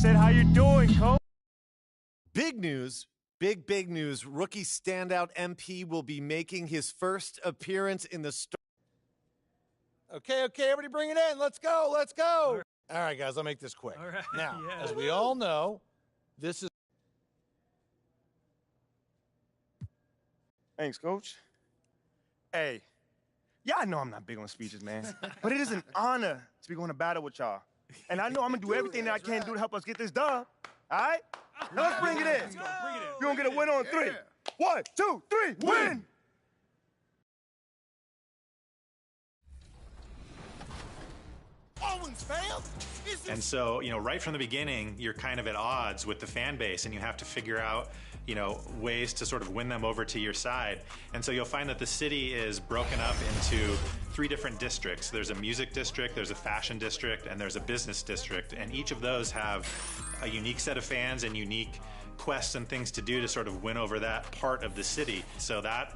said, how you doing, coach? Big news. Big news. Rookie standout MP will be making his first appearance in the store. Okay, everybody bring it in. Let's go. All right, guys, I'll make this quick. All right. Now, Yeah. as we all know, this is... Thanks, coach. Hey, yeah, I know I'm not big on speeches, man, but it is an honor to be going to battle with y'all. And I know I'm going to do everything that I can do to help us get this done. All right? Now let's bring it in. You're going to get a win on 3. 1, 2, 3, win! Owens failed? And so, right from the beginning, you're kind of at odds with the fan base, and you have to figure out, ways to sort of win them over to your side. And so you'll find that the city is broken up into 3 different districts. There's a music district, there's a fashion district, and there's a business district. And each of those have a unique set of fans and unique quests and things to do to sort of win over that part of the city. So that,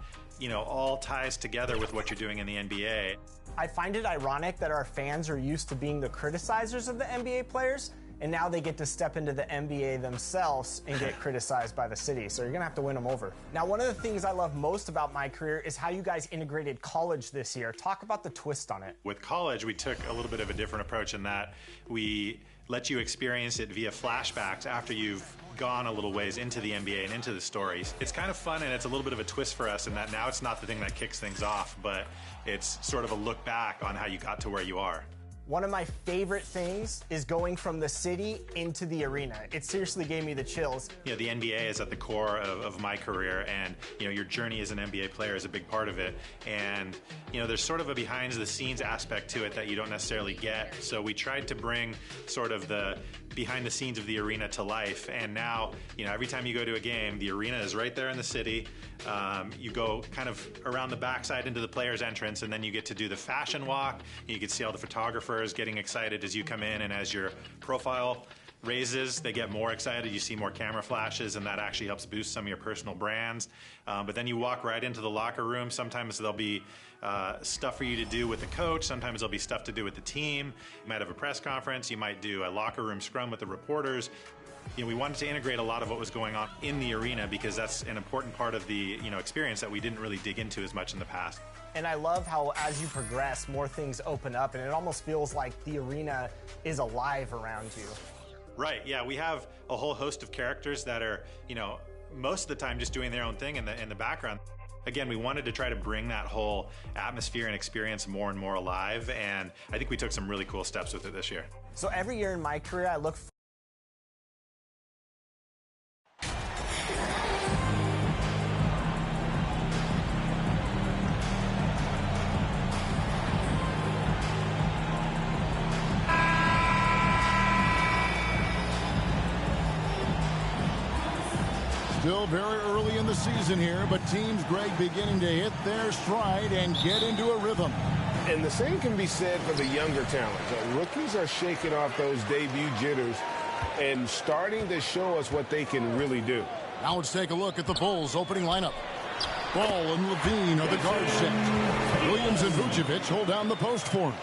all ties together with what you're doing in the NBA. I find it ironic that our fans are used to being the criticizers of the NBA players, and now they get to step into the NBA themselves and get criticized by the city. So you're gonna have to win them over. Now, one of the things I love most about my career is how you guys integrated college this year. Talk about the twist on it. With college, we took a little bit of a different approach in that we let you experience it via flashbacks after you've gone a little ways into the NBA and into the stories. It's kind of fun, and it's a little bit of a twist for us in that now it's not the thing that kicks things off, but it's sort of a look back on how you got to where you are. One of my favorite things is going from the city into the arena. It seriously gave me the chills. The NBA is at the core of my career, and your journey as an NBA player is a big part of it. And there's sort of a behind the scenes aspect to it that you don't necessarily get. So we tried to bring sort of the behind the scenes of the arena to life. And now, every time you go to a game, the arena is right there in the city. You go kind of around the backside into the players' entrance, and then you get to do the fashion walk. You can see all the photographers getting excited as you come in, and as your profile raises, they get more excited. You see more camera flashes, and that actually helps boost some of your personal brands. But then you walk right into the locker room. Sometimes there'll be stuff for you to do with the coach. Sometimes there'll be stuff to do with the team. You might have a press conference. You might do a locker room scrum with the reporters. We wanted to integrate a lot of what was going on in the arena because that's an important part of the experience that we didn't really dig into as much in the past. And I love how as you progress, more things open up, and it almost feels like the arena is alive around you. Right, yeah, we have a whole host of characters that are, most of the time just doing their own thing in the background. Again, we wanted to try to bring that whole atmosphere and experience more and more alive, and I think we took some really cool steps with it this year. So every year in my career, I look Still very early in the season here, but teams, Greg, beginning to hit their stride and get into a rhythm. And the same can be said for the younger talent. Rookies are shaking off those debut jitters and starting to show us what they can really do. Now let's take a look at the Bulls' opening lineup. Ball and Levine are the guard set. Williams and Vucevic hold down the post for him.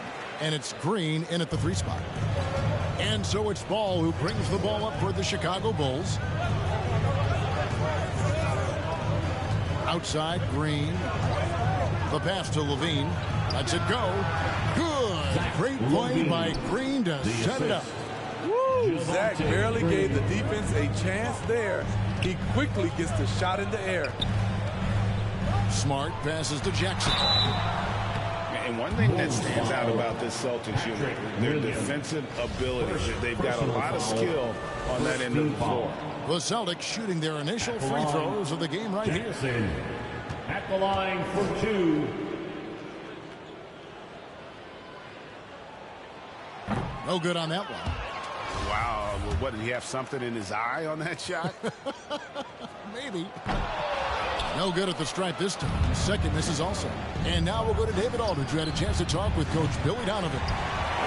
And it's Green in at the 3 spot. And so it's Ball who brings the ball up for the Chicago Bulls. Outside, Green. The pass to Levine. Lets it go. Good. Great play by Green to set it up. Woo! Zach barely gave the defense a chance there. He quickly gets the shot in the air. Smart passes to Jackson. And one thing that stands out about this Celtics unit, their defensive ability. They've got a lot of skill on that end of the floor. The Celtics shooting their initial free throws of the game right here. At the line for 2. No good on that one. Wow. What, did he have something in his eye on that shot? Maybe. No good at the stripe this time. Second misses also. And now we'll go to David Aldridge, who had a chance to talk with Coach Billy Donovan.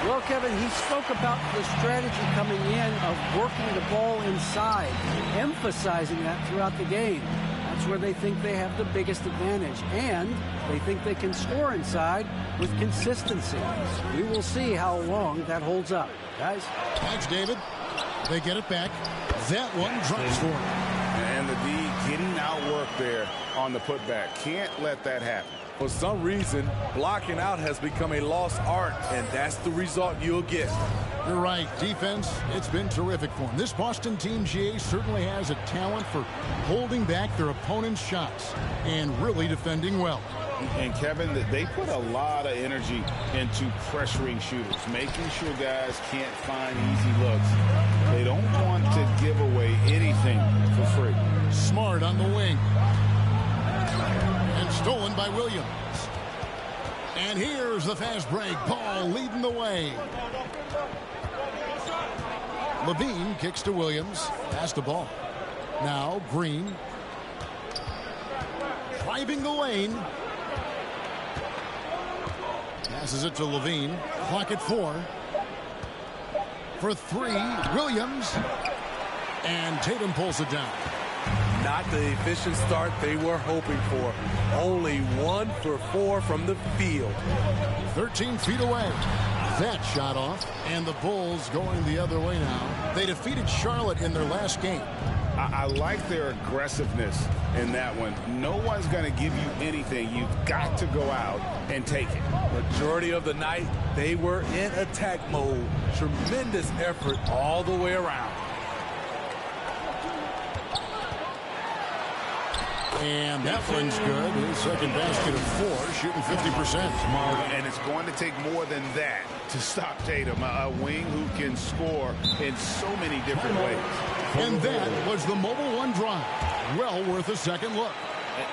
Well, Kevin, he spoke about the strategy coming in of working the ball inside, emphasizing that throughout the game. That's where they think they have the biggest advantage, and they think they can score inside with consistency. We will see how long that holds up. Guys? Thanks, David. They get it back. That one drops for him. And the D getting outworked there on the putback. Can't let that happen. For some reason, blocking out has become a lost art, and that's the result you'll get. You're right. Defense, it's been terrific for him. This Boston team, GA, certainly has a talent for holding back their opponent's shots and really defending well. And Kevin, they put a lot of energy into pressuring shooters, making sure guys can't find easy looks. They don't want to give away anything for free. Smart on the wing. And stolen by Williams. And here's the fast break. Ball leading the way. Levine kicks to Williams. Pass the ball. Now Green. Driving the lane. Passes it to Levine. Clock at 4. For 3, Williams. And Tatum pulls it down. Not the efficient start they were hoping for. Only 1 for 4 from the field. 13 feet away. That shot off. And the Bulls going the other way now. They defeated Charlotte in their last game. I like their aggressiveness in that one. No one's going to give you anything. You've got to go out and take it. Majority of the night, they were in attack mode. Tremendous effort all the way around. And that one's good. His second basket of 4, shooting 50%. And it's going to take more than that to stop Tatum, a wing who can score in so many different ways. And that was the Mobile One drive. Well worth a second look.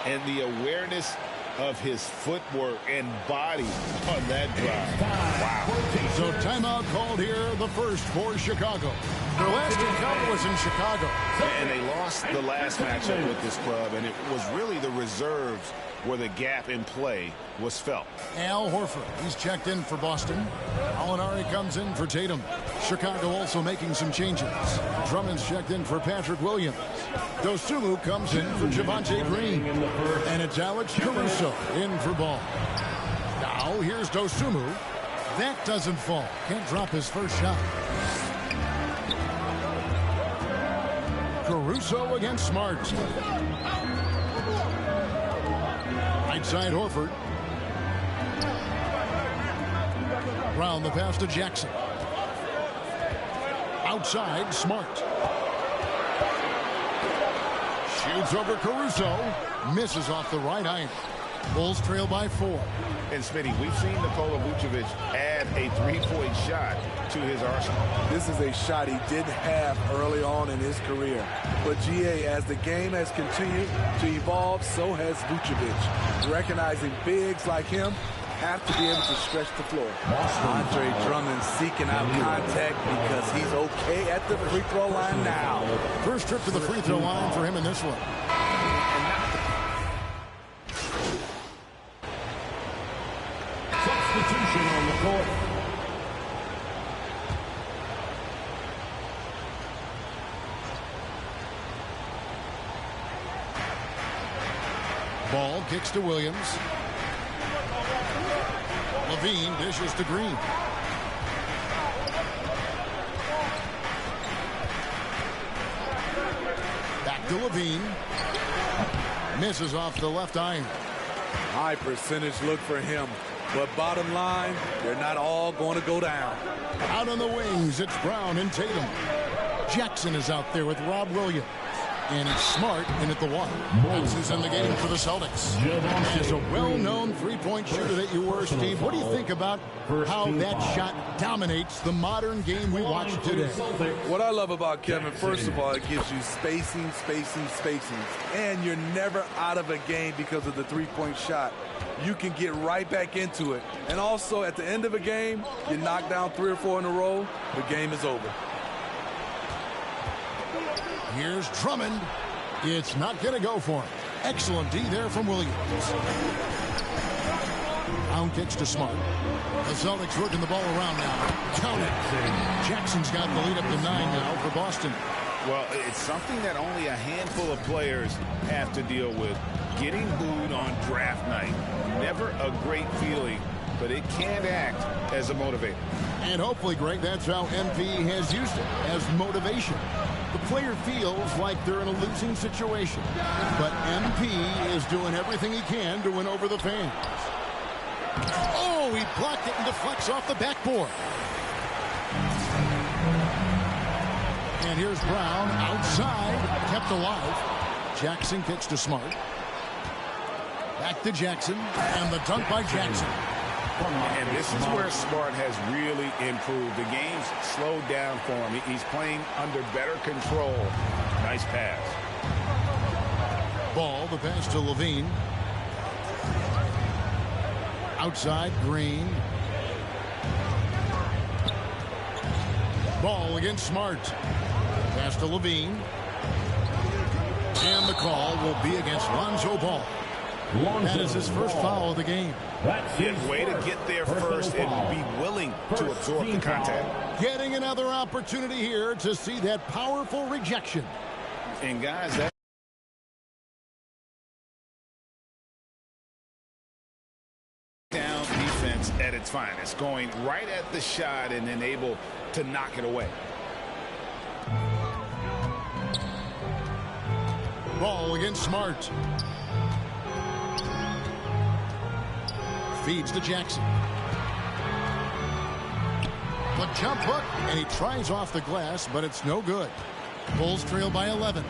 And the awareness of his footwork and body on that drive. Wow. So timeout called here, the first for Chicago. Their last encounter was in Chicago. And they lost the last matchup with this club, and it was really the reserves where the gap in play was felt. Al Horford, he's checked in for Boston. Alinari comes in for Tatum. Chicago also making some changes. Drummond's checked in for Patrick Williams. Dosunmu comes in for Javonte Green. And it's Alex Caruso in for Ball. Now here's Dosunmu. That doesn't fall. Can't drop his first shot. Caruso against Smart. Right side Horford. Round the pass to Jackson. Outside Smart. Shoots over Caruso. Misses off the right iron. Bulls trail by 4. And Smitty, we've seen Nikola Vucevic add a 3-point shot to his arsenal. This is a shot he didn't have early on in his career. But GA, as the game has continued to evolve, so has Vucevic. Recognizing bigs like him have to be able to stretch the floor. Andre Drummond seeking out contact because he's okay at the free throw line now. First trip to the free throw line for him in this one. Substitution on the court. Ball kicks to Williams. Levine dishes to Green. Back to Levine. Misses off the left iron. High percentage look for him. But bottom line, they're not all going to go down. Out on the wings, it's Brown and Tatum. Jackson is out there with Rob Williams. And it's Smart in at the 1. That's who's in the game for the Celtics. As a well-known three-point shooter that you were, Steve, what do you think about how that shot dominates the modern game we watch today? What I love about Kevin, first of all, it gives you spacing. And you're never out of a game because of the three-point shot. You can get right back into it. And also, at the end of a game, you knock down 3 or 4 in a row, the game is over. Here's Drummond. It's not going to go for him. Excellent D there from Williams. Brown kicks to Smart. The Celtics working the ball around now. Count it. Jackson's got the lead up to 9 now for Boston. Well, it's something that only a handful of players have to deal with. Getting booed on draft night. Never a great feeling but it can act as a motivator. And hopefully, Greg, that's how MP has used it, as motivation. The player feels like they're in a losing situation, but MP is doing everything he can to win over the fans. Oh, he blocked it and deflects off the backboard. And here's Brown outside, kept alive. Jackson kicks to Smart. Back to Jackson, and the dunk by Jackson. And this is where Smart has really improved. The game's slowed down for him. He's playing under better control. Nice pass. Ball, the pass to Levine. Outside, Green. Ball against Smart. Pass to Levine. And the call will be against Lonzo Ball. That is his first foul of the game. Way to get there first and be willing to absorb the contact. Getting another opportunity here to see that powerful rejection. And guys, that down defense at its finest, going right at the shot and then able to knock it away. Ball against Smart. Feeds to Jackson. The jump hook, and he tries off the glass, but it's no good. Bulls trail by 11.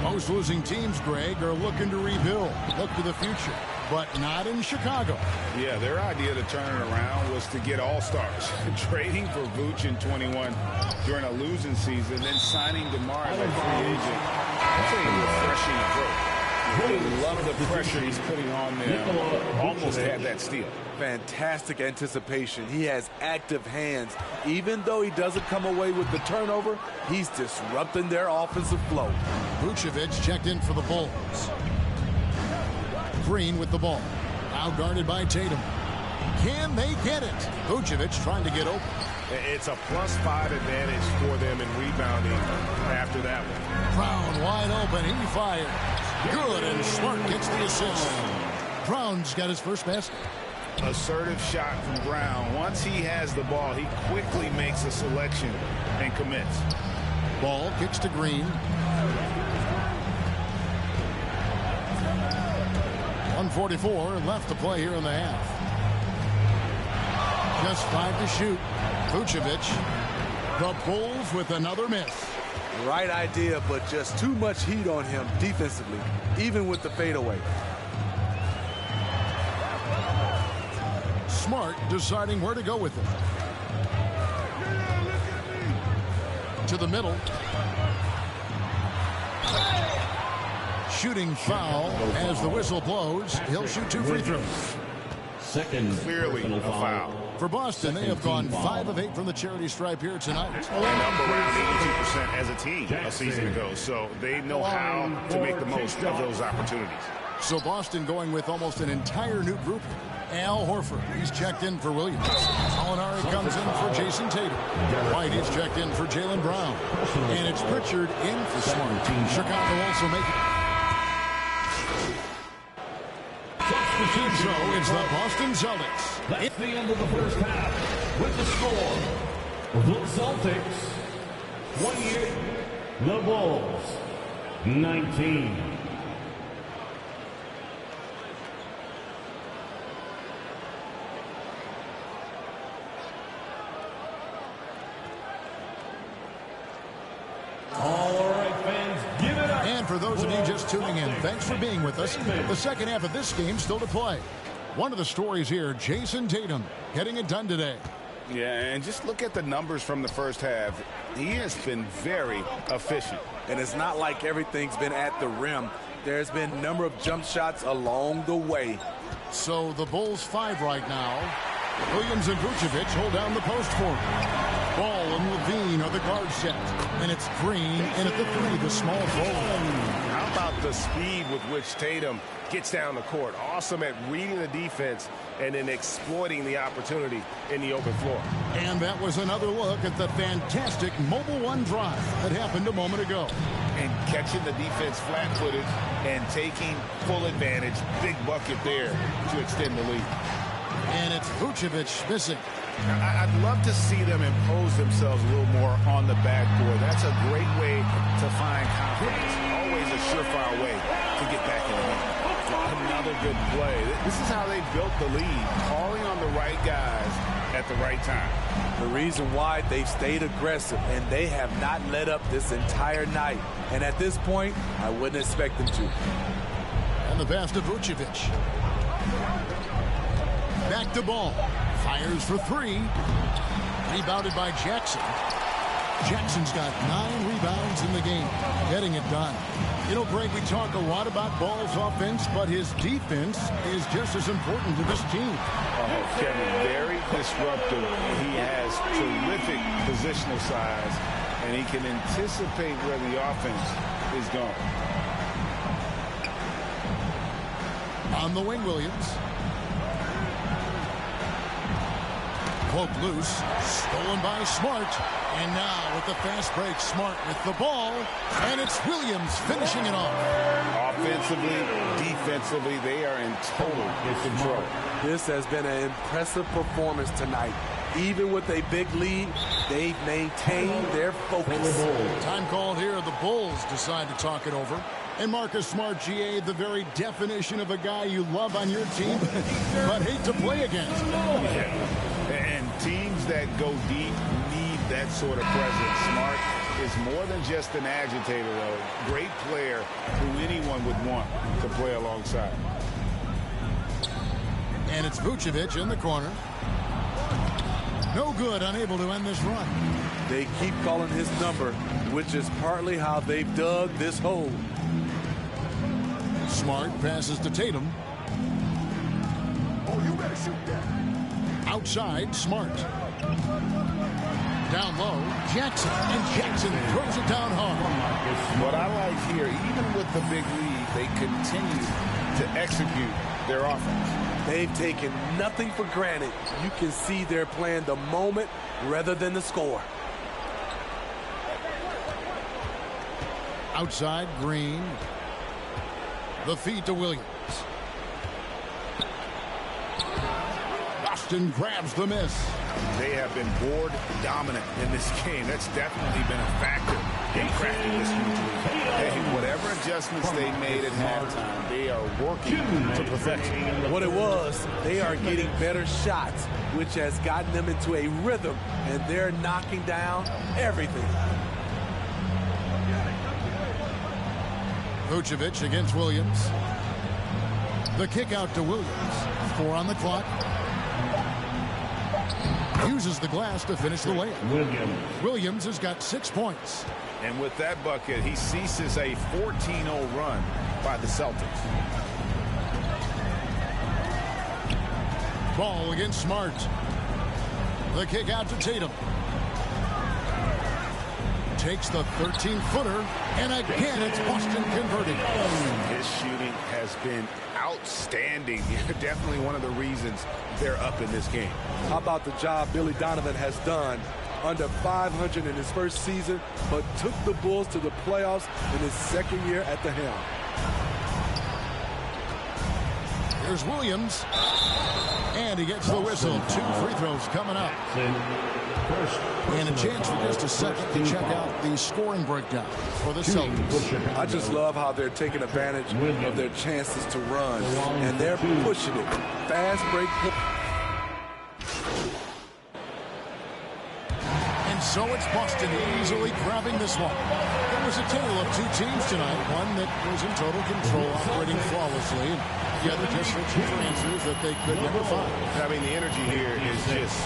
Most losing teams, Greg, are looking to rebuild, look to the future, but not in Chicago. Yeah, their idea to turn it around was to get all-stars. Trading for Vooch in 21 during a losing season, then signing DeMar as a free agent. That's a refreshing approach. Really love the pressure he's putting on them. Almost had that steal. Fantastic anticipation. He has active hands. Even though he doesn't come away with the turnover, he's disrupting their offensive flow. Vucevic checked in for the Bulls. Green with the ball. Now guarded by Tatum. Can they get it? Vucevic trying to get open. It's a +5 advantage for them in rebounding after that one. Brown wide open. He fires. Good, and Smart gets the assist. Brown's got his first basket. Assertive shot from Brown. Once he has the ball, he quickly makes a selection and commits. Ball kicks to Green. 1:44 left to play here in the half. Just 5 to shoot. Vucevic. The Bulls with another miss. Right idea, but just too much heat on him defensively, even with the fadeaway. Smart deciding where to go with it. To the middle. Shooting foul as the whistle blows. He'll shoot 2 free throws. Clearly a foul. For Boston, they have gone 5 of 8 from the charity stripe here tonight. And up around 82% as a team a season ago, so they know how to make the most of those opportunities. So Boston going with almost an entire new group. Al Horford, he's checked in for Williams. Molinari comes in for Jason Tatum. White is checked in for Jaylen Brown. And it's Pritchard in for Smart. Chicago also making. So it's the Boston Celtics. That's the end of the first half. With the score, the Celtics 28, the Bulls 19. All right, fans, give it up. And for those of you just tuning in, thanks for being with us. The second half of this game still to play. One of the stories here, Jason Tatum getting it done today. Yeah, and just look at the numbers from the first half. He has been very efficient. And it's not like everything's been at the rim. There's been a number of jump shots along the way. So the Bulls 5 right now. Williams and Vucevic hold down the post for him. Ball and Levine are the guard set. And it's Green in at the 3, the small forward. How about the speed with which Tatum gets down the court? Awesome at reading the defense and then exploiting the opportunity in the open floor. And that was another look at the fantastic Mobile One drive that happened a moment ago. And catching the defense flat-footed and taking full advantage. Big bucket there to extend the lead. And it's Vucevic missing. I'd love to see them impose themselves a little more on the backboard. That's a great way to find confidence. Always a surefire way to get back in the game. Another good play. This is how they built the lead, calling on the right guys at the right time. The reason why they've stayed aggressive, and they have not let up this entire night. And at this point, I wouldn't expect them to. And the pass to Vucevic. Back to Ball. Fires for three. Rebounded by Jackson. Jackson's got 9 rebounds in the game, getting it done. You know, Greg, we talk a lot about Ball's offense, but his defense is just as important to this team. Oh, Kevin, very disruptive. He has terrific positional size, and he can anticipate where the offense is going. On the wing, Williams. Poke loose, stolen by Smart. And now with the fast break, Smart with the ball. And it's Williams finishing it off. Offensively, defensively, they are in total control. This has been an impressive performance tonight. Even with a big lead, they've maintained their focus. Time called here. The Bulls decide to talk it over. And Marcus Smart, GA, the very definition of a guy you love on your team, but hate to play against. Yeah. And teams that go deep need that sort of presence. Smart is more than just an agitator, though. Great player who anyone would want to play alongside. And it's Vucevic in the corner. No good, unable to end this run. They keep calling his number, which is partly how they've dug this hole. Smart passes to Tatum. Oh, you better shoot that. Outside, Smart. Down low, Jackson. And Jackson throws it down hard. What I like here, even with the big lead, they continue to execute their offense. They've taken nothing for granted. You can see they're playing the moment rather than the score. Outside, Green. The feed to Williams. Boston grabs the miss. They have been board dominant in this game. That's definitely been a factor in cracking this lead. Hey, whatever adjustments they made at halftime, they are working to perfection. What it was, they are getting better shots, which has gotten them into a rhythm, and they're knocking down everything. Vucevic against Williams. The kick out to Williams. 4 on the clock. Uses the glass to finish the layup. Williams has got 6 points. And with that bucket, he ceases a 14-0 run by the Celtics. Ball against Smart. The kick out to Tatum. Takes the 13-footer, and again it's Boston converting. His shooting has been outstanding. Definitely one of the reasons they're up in this game. How about the job Billy Donovan has done? Under 500 in his first season, but took the Bulls to the playoffs in his second year at the helm. Here's Williams, and he gets the whistle. 2 free throws coming up. And a chance for just a second to check out the scoring breakdown for the Celtics. I just love how they're taking advantage of their chances to run, and they're pushing it. Fast break. And so it's Boston easily grabbing this one. It was a tale of 2 teams tonight. One that was in total control, operating flawlessly, and the other just searching for answers that they could never find. I mean, the energy here is just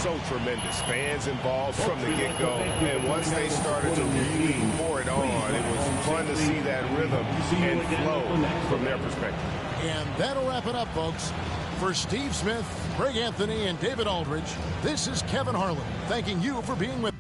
so tremendous. Fans involved from the get-go. And once they started to really pour it on, it was fun to see that rhythm and flow from their perspective. And that'll wrap it up, folks. For Steve Smith, Greg Anthony, and David Aldridge, this is Kevin Harlan, thanking you for being with us.